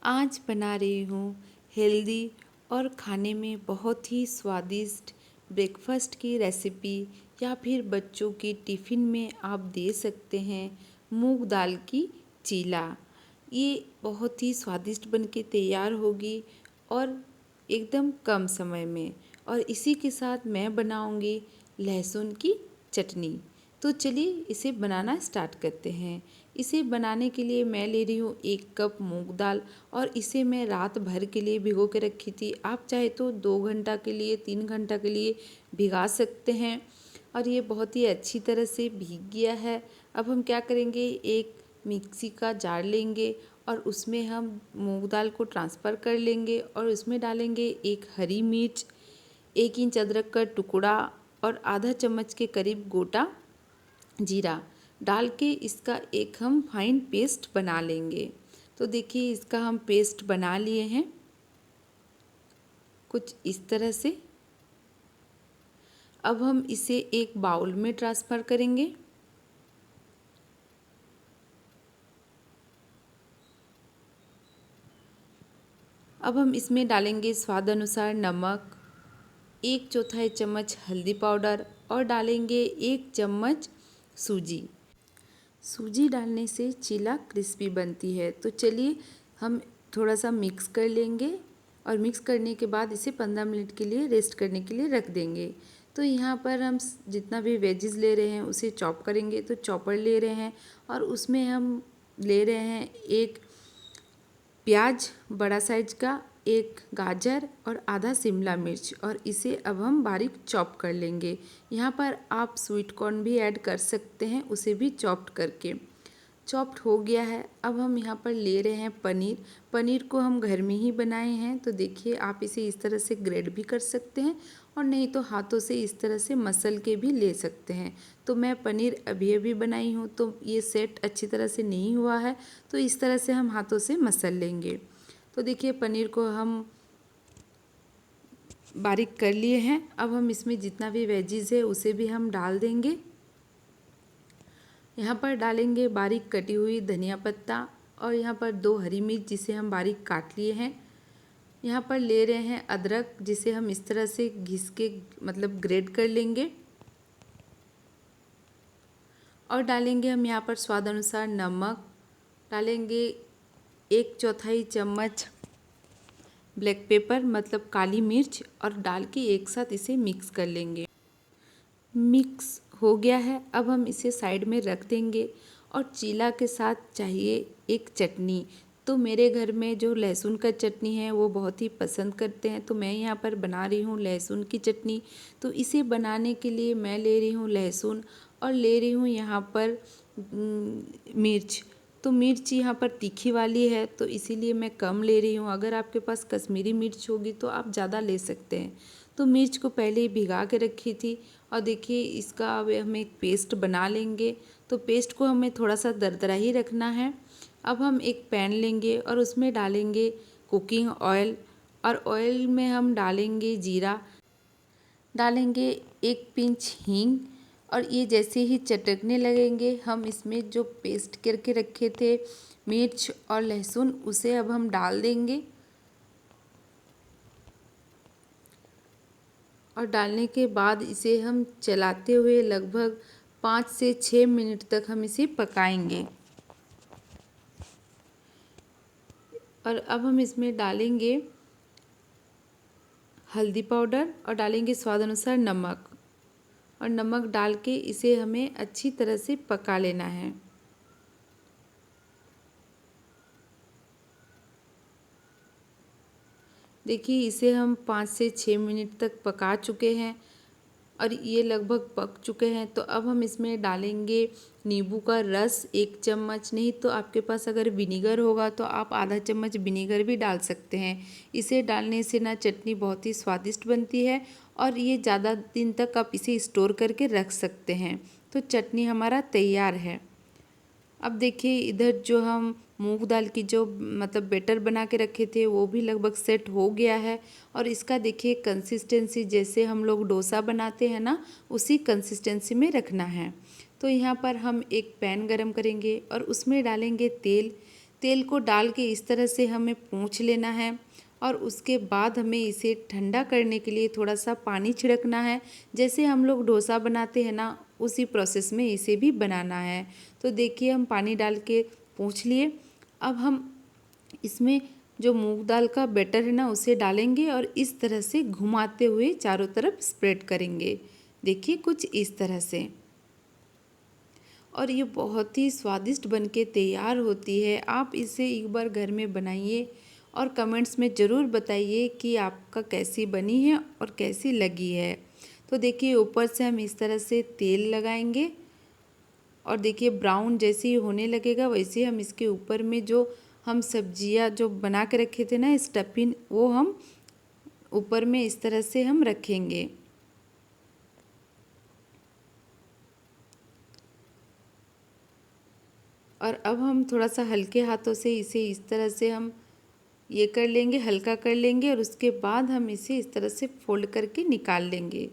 आज बना रही हूँ हेल्दी और खाने में बहुत ही स्वादिष्ट ब्रेकफास्ट की रेसिपी या फिर बच्चों की टिफ़िन में आप दे सकते हैं मूंग दाल की चीला। ये बहुत ही स्वादिष्ट बनके तैयार होगी और एकदम कम समय में। और इसी के साथ मैं बनाऊंगी लहसुन की चटनी। तो चलिए इसे बनाना स्टार्ट करते हैं। इसे बनाने के लिए मैं ले रही हूँ 1 कप मूंग दाल और इसे मैं रात भर के लिए भिगो के रखी थी। आप चाहे तो 2 घंटा के लिए 3 घंटा के लिए भिगा सकते हैं और ये बहुत ही अच्छी तरह से भीग गया है। अब हम क्या करेंगे, एक मिक्सी का जार लेंगे और उसमें हम मूंग दाल को ट्रांसफ़र कर लेंगे और उसमें डालेंगे 1 हरी मिर्च, 1 इंच अदरक का टुकड़ा और आधा चम्मच के करीब गोटा जीरा डाल के इसका एक हम फाइन पेस्ट बना लेंगे। तो देखिए इसका हम पेस्ट बना लिए हैं कुछ इस तरह से। अब हम इसे एक बाउल में ट्रांसफ़र करेंगे। अब हम इसमें डालेंगे स्वाद अनुसार नमक, 1/4 चम्मच हल्दी पाउडर और डालेंगे 1 चम्मच सूजी। सूजी डालने से चीला क्रिस्पी बनती है। तो चलिए हम थोड़ा सा मिक्स कर लेंगे और मिक्स करने के बाद इसे 15 मिनट के लिए रेस्ट करने के लिए रख देंगे। तो यहाँ पर हम जितना भी वेजेस ले रहे हैं उसे चॉप करेंगे। तो चॉपर ले रहे हैं और उसमें हम ले रहे हैं 1 प्याज बड़ा साइज का, 1 गाजर और आधा शिमला मिर्च और इसे अब हम बारीक चॉप कर लेंगे। यहाँ पर आप स्वीट कॉर्न भी ऐड कर सकते हैं, उसे भी चॉप्ड करके। चॉप्ड हो गया है। अब हम यहाँ पर ले रहे हैं पनीर। पनीर को हम घर में ही बनाए हैं। तो देखिए आप इसे इस तरह से ग्रेड भी कर सकते हैं और नहीं तो हाथों से इस तरह से मसल के भी ले सकते हैं। तो मैं पनीर अभी अभी बनाई हूँ तो ये सेट अच्छी तरह से नहीं हुआ है, तो इस तरह से हम हाथों से मसल लेंगे। तो देखिए पनीर को हम बारीक कर लिए हैं। अब हम इसमें जितना भी वेजीज है उसे भी हम डाल देंगे। यहाँ पर डालेंगे बारीक कटी हुई धनिया पत्ता और यहाँ पर 2 हरी मिर्च जिसे हम बारीक काट लिए हैं। यहाँ पर ले रहे हैं अदरक जिसे हम इस तरह से घिस के मतलब ग्रेट कर लेंगे और डालेंगे हम यहाँ पर स्वाद अनुसार नमक, डालेंगे 1/4 चम्मच ब्लैक पेपर मतलब काली मिर्च और डाल के एक साथ इसे मिक्स कर लेंगे। मिक्स हो गया है। अब हम इसे साइड में रख देंगे और चीला के साथ चाहिए एक चटनी। तो मेरे घर में जो लहसुन का चटनी है वो बहुत ही पसंद करते हैं, तो मैं यहाँ पर बना रही हूँ लहसुन की चटनी। तो इसे बनाने के लिए मैं ले रही हूँ लहसुन और ले रही हूँ यहाँ पर मिर्च। तो मिर्च यहाँ पर तीखी वाली है तो इसीलिए मैं कम ले रही हूँ। अगर आपके पास कश्मीरी मिर्च होगी तो आप ज़्यादा ले सकते हैं। तो मिर्च को पहले ही भिगा के रखी थी और देखिए इसका अब हम एक पेस्ट बना लेंगे। तो पेस्ट को हमें थोड़ा सा दरदरा ही रखना है। अब हम एक पैन लेंगे और उसमें डालेंगे कुकिंग ऑयल और ऑयल में हम डालेंगे जीरा, डालेंगे 1 पिंच हींग और ये जैसे ही चटकने लगेंगे हम इसमें जो पेस्ट करके रखे थे मिर्च और लहसुन उसे अब हम डाल देंगे और डालने के बाद इसे हम चलाते हुए लगभग 5 से 6 मिनट तक हम इसे पकाएंगे। और अब हम इसमें डालेंगे हल्दी पाउडर और डालेंगे स्वाद अनुसार नमक और नमक डाल के इसे हमें अच्छी तरह से पका लेना है। देखिए इसे हम 5 से 6 मिनट तक पका चुके हैं और ये लगभग पक चुके हैं। तो अब हम इसमें डालेंगे नींबू का रस 1 चम्मच, नहीं तो आपके पास अगर विनीगर होगा तो आप आधा चम्मच विनीगर भी डाल सकते हैं। इसे डालने से ना चटनी बहुत ही स्वादिष्ट बनती है और ये ज़्यादा दिन तक आप इसे स्टोर करके रख सकते हैं। तो चटनी हमारा तैयार है। अब देखिए इधर जो हम मूंग दाल की जो मतलब बैटर बना के रखे थे वो भी लगभग सेट हो गया है और इसका देखिए कंसिस्टेंसी जैसे हम लोग डोसा बनाते हैं ना उसी कंसिस्टेंसी में रखना है। तो यहाँ पर हम एक पैन गरम करेंगे और उसमें डालेंगे तेल। तेल को डाल के इस तरह से हमें पोंछ लेना है और उसके बाद हमें इसे ठंडा करने के लिए थोड़ा सा पानी छिड़कना है। जैसे हम लोग डोसा बनाते हैं ना, उसी प्रोसेस में इसे भी बनाना है। तो देखिए हम पानी डाल के पोंछ लिए। अब हम इसमें जो मूंग दाल का बैटर है ना, उसे डालेंगे और इस तरह से घुमाते हुए चारों तरफ स्प्रेड करेंगे। देखिए कुछ इस तरह से। और ये बहुत ही स्वादिष्ट बनके तैयार होती है। आप इसे एक बार घर में बनाइए और कमेंट्स में ज़रूर बताइए कि आपका कैसी बनी है और कैसी लगी है। तो देखिए ऊपर से हम इस तरह से तेल लगाएंगे और देखिए ब्राउन जैसे ही होने लगेगा वैसे हम इसके ऊपर में जो हम सब्जियां जो बना के रखे थे ना स्टफिंग, वो हम ऊपर में इस तरह से हम रखेंगे। और अब हम थोड़ा सा हल्के हाथों से इसे इस तरह से हम ये कर लेंगे, हल्का कर लेंगे और उसके बाद हम इसे इस तरह से फोल्ड करके निकाल लेंगे।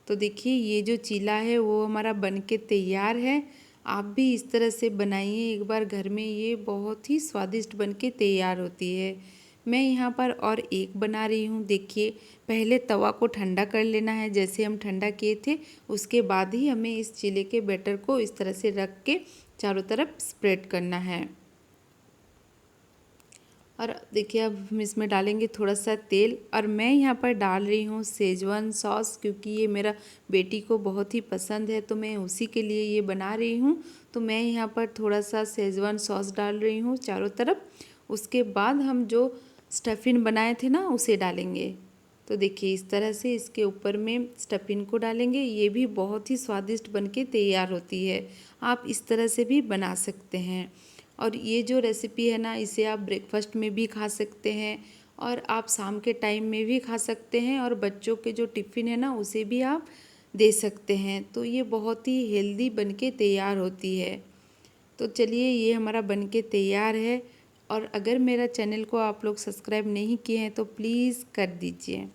तो देखिए ये जो चीला है वो हमारा बनके तैयार है। आप भी इस तरह से बनाइए एक बार घर में, ये बहुत ही स्वादिष्ट बनके तैयार होती है। मैं यहाँ पर और एक बना रही हूँ। देखिए पहले तवा को ठंडा कर लेना है, जैसे हम ठंडा किए थे उसके बाद ही हमें इस चीले के बैटर को इस तरह से रख के चारों तरफ स्प्रेड करना है। और देखिए अब हम इसमें डालेंगे थोड़ा सा तेल और मैं यहाँ पर डाल रही हूँ सेजवान सॉस, क्योंकि ये मेरा बेटी को बहुत ही पसंद है तो मैं उसी के लिए ये बना रही हूँ। तो मैं यहाँ पर थोड़ा सा सेजवान सॉस डाल रही हूँ चारों तरफ। उसके बाद हम जो स्टफिंग बनाए थे ना उसे डालेंगे। तो देखिए इस तरह से इसके ऊपर में स्टफिंग को डालेंगे। ये भी बहुत ही स्वादिष्ट बनके तैयार होती है। आप इस तरह से भी बना सकते हैं। और ये जो रेसिपी है ना, इसे आप ब्रेकफास्ट में भी खा सकते हैं और आप शाम के टाइम में भी खा सकते हैं और बच्चों के जो टिफ़िन है ना उसे भी आप दे सकते हैं। तो ये बहुत ही हेल्दी बनके तैयार होती है। तो चलिए ये हमारा बनके तैयार है। और अगर मेरा चैनल को आप लोग सब्सक्राइब नहीं किए हैं तो प्लीज़ कर दीजिए।